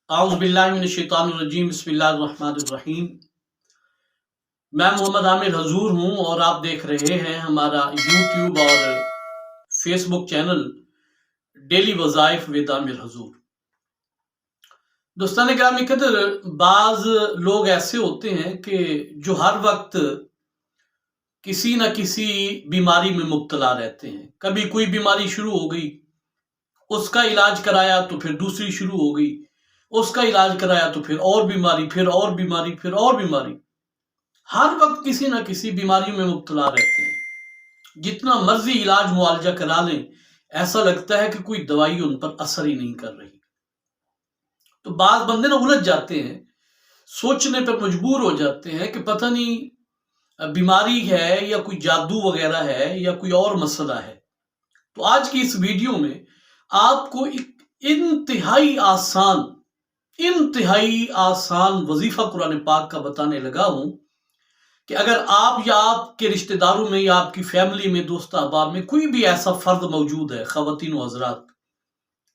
आउज़ बिल्लाहि मिनश शैतानिर रजीम बिस्मिल्लाहिर रहमानिर रहीम। मैं मोहम्मद आमिर हजूर हूँ और आप देख रहे हैं हमारा यूट्यूब और फेसबुक चैनल डेली वज़ाइफ विद आमिर हजूर। दोस्तान गिरामी कदर, बाज लोग ऐसे होते हैं कि जो हर वक्त किसी न किसी बीमारी में मुब्तला रहते हैं। कभी कोई बीमारी शुरू हो गई, उसका इलाज कराया तो फिर दूसरी शुरू हो गई, उसका इलाज कराया तो फिर और बीमारी, फिर और बीमारी, फिर और बीमारी। हर वक्त किसी ना किसी बीमारी में मुब्तला रहते हैं। जितना मर्जी इलाज मुआवजा करा लें, ऐसा लगता है कि कोई दवाई उन पर असर ही नहीं कर रही। तो बाज बंदे ना उलझ जाते हैं, सोचने पर मजबूर हो जाते हैं कि पता नहीं बीमारी है या कोई जादू वगैरह है या कोई और मसला है। तो आज की इस वीडियो में आपको एक इंतहाई आसान वजीफा कुरान पाक का बताने लगा हूं कि अगर आप या आपके रिश्तेदारों में या आपकी फैमिली में, दोस्त अहबाब में कोई भी ऐसा फर्द मौजूद है, खवातीन व हज़रात,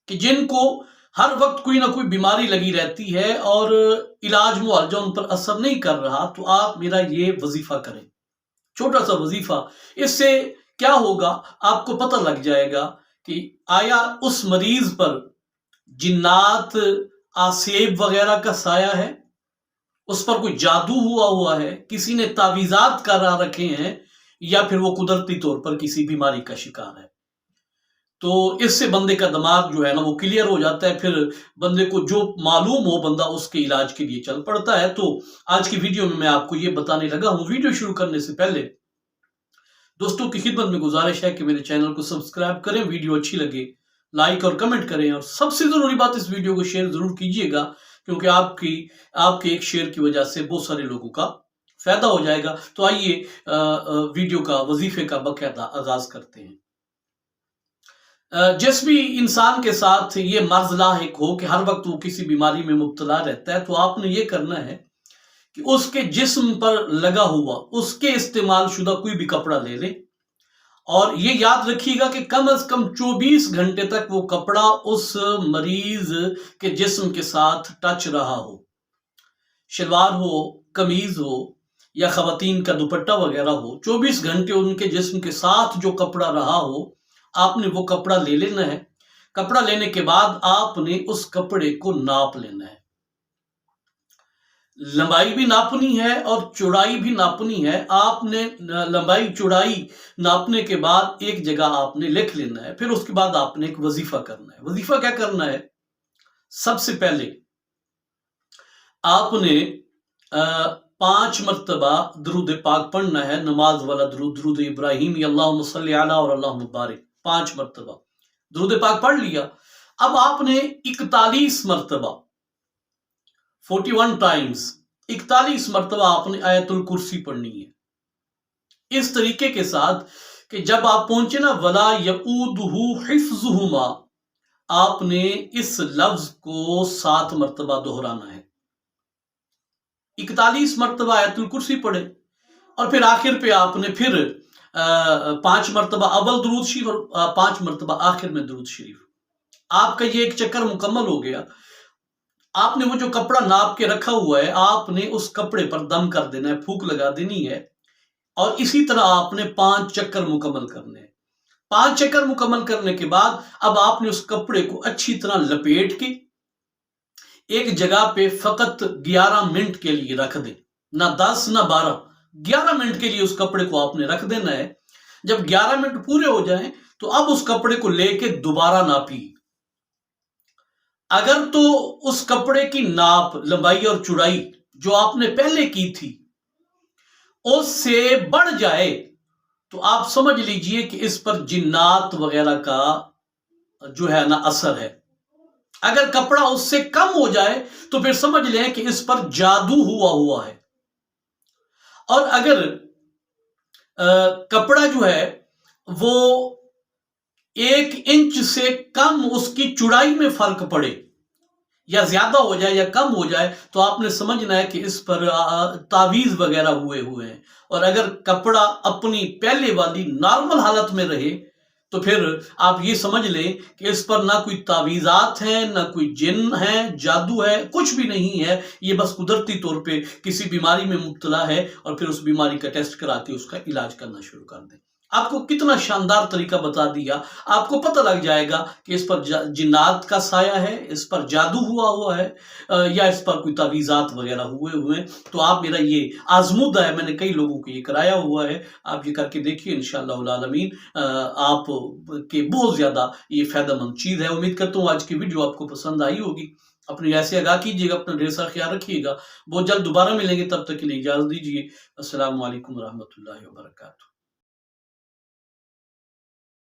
कि जिनको हर वक्त कोई ना कोई बीमारी लगी रहती है और इलाज मुआवजा उन पर असर नहीं कर रहा, तो आप मेरा ये वजीफा करें। छोटा सा वजीफा, इससे क्या होगा आपको पता लग जाएगा कि आया उस मरीज पर जिन्नात, आसेब वगैरह का साया है, उस पर कोई जादू हुआ है, किसी ने तावीज़ात करा रखे हैं, या फिर वो कुदरती तौर पर किसी बीमारी का शिकार है। तो इससे बंदे का दिमाग जो है ना वो क्लियर हो जाता है, फिर बंदे को जो मालूम हो बंदा उसके इलाज के लिए चल पड़ता है। तो आज की वीडियो में मैं आपको ये बताने लगा हूं। वीडियो शुरू करने से पहले दोस्तों की खिदमत में गुजारिश है कि मेरे चैनल को सब्सक्राइब करें, वीडियो अच्छी लगे लाइक और कमेंट करें, और सबसे जरूरी बात, इस वीडियो को शेयर जरूर कीजिएगा, क्योंकि आपके एक शेयर की वजह से बहुत सारे लोगों का फायदा हो जाएगा। तो आइए वीडियो का वजीफे का बाकायदा आगाज करते हैं। जिस भी इंसान के साथ ये मर्ज लाहिक हो कि हर वक्त वो किसी बीमारी में मुब्तला रहता है, तो आपने ये करना है कि उसके जिस्म पर लगा हुआ, उसके इस्तेमाल शुदा कोई भी कपड़ा ले ले, और ये याद रखिएगा कि कम से कम 24 घंटे तक वो कपड़ा उस मरीज के जिस्म के साथ टच रहा हो। शलवार हो, कमीज हो, या खवातीन का दुपट्टा वगैरह हो, 24 घंटे उनके जिस्म के साथ जो कपड़ा रहा हो, आपने वो कपड़ा ले लेना है। कपड़ा लेने के बाद आपने उस कपड़े को नाप लेना है। लंबाई भी नापनी है और चौड़ाई भी नापनी है। आपने लंबाई चौड़ाई नापने के बाद एक जगह आपने लिख लेना है। फिर उसके बाद आपने एक वजीफा करना है। वजीफा क्या करना है? सबसे पहले आपने 5 मरतबा दरूद पाक पढ़ना है, नमाज वाला दरूद, दरूद इब्राहिमी, अल्लाहुम्मा सल्ली अला और अल्लाहुम्मा बारिक, 5 मरतबा दरूद पाक पढ़ लिया। अब आपने 41 मरतबा, 41 टाइम्स, 41 मरतबा आपने आयतुल कुर्सी पढ़नी है, इस तरीके के साथ कि जब आप पहुंचे ना वला यऊदुहु हिफ्जुहुमा, आपने इस लफ्ज को 7 मरतबा दोहराना है। 41 मरतबा आयतुल कुर्सी पढ़े और फिर आखिर पे आपने फिर 5 मरतबा अव्वल दुरूद शरीफ और 5 मरतबा आखिर में दुरूद शरीफ। आपका ये एक चक्कर मुकम्मल हो गया। आपने वो जो कपड़ा नाप के रखा हुआ है, आपने उस कपड़े पर दम कर देना है, फूंक लगा देनी है, और इसी तरह आपने 5 चक्कर मुकम्मल करने हैं। 5 चक्कर मुकम्मल करने के बाद अब आपने उस कपड़े को अच्छी तरह लपेट के एक जगह पे फकत 11 मिनट के लिए रख दें, ना 10 ना 12, 11 मिनट के लिए उस कपड़े को आपने रख देना है। जब 11 मिनट पूरे हो जाएं तो अब उस कपड़े को लेके दोबारा नापिए। अगर तो उस कपड़े की नाप, लंबाई और चौड़ाई जो आपने पहले की थी उससे बढ़ जाए तो आप समझ लीजिए कि इस पर जिन्नात वगैरह का जो है ना असर है। अगर कपड़ा उससे कम हो जाए तो फिर समझ लें कि इस पर जादू हुआ है। और अगर कपड़ा जो है वो 1 इंच से कम उसकी चौड़ाई में फर्क पड़े, या ज्यादा हो जाए या कम हो जाए, तो आपने समझना है कि इस पर तावीज वगैरह हुए हैं। और अगर कपड़ा अपनी पहले वाली नॉर्मल हालत में रहे تو پھر آپ یہ سمجھ لیں کہ اس پر نہ کوئی تعویذات ہیں، نہ کوئی جن ہے، جادو ہے، کچھ بھی نہیں ہے. یہ بس قدرتی طور پہ کسی بیماری میں مبتلا ہے اور پھر اس بیماری کا ٹیسٹ کرا کے اس کا علاج کرنا شروع کر دیں. آپ کو کتنا شاندار طریقہ بتا دیا. آپ کو پتہ لگ جائے گا کہ اس پر جنات کا سایہ ہے، اس پر جادو ہوا ہے، یا اس پر کوئی تعویذات وغیرہ ہوئے ہیں. تو آپ میرا یہ آزمودہ ہے، میں نے کئی لوگوں کو یہ کرایا ہوا ہے. آپ یہ کر کے دیکھیے انشاءاللہ العالمین آپ کے بہت زیادہ یہ فائدہ مند چیز ہے. امید کرتا ہوں آج کی ویڈیو آپ کو پسند آئی ہوگی. اپنی ایسے آگاہ کیجیے گا، اپنا ڈھیر سارا خیال رکھیے گا. بہت جلد دوبارہ ملیں گے، تب تک کے لیے اجازت دیجیے. السلام علیکم ورحمۃ اللہ وبرکاتہ.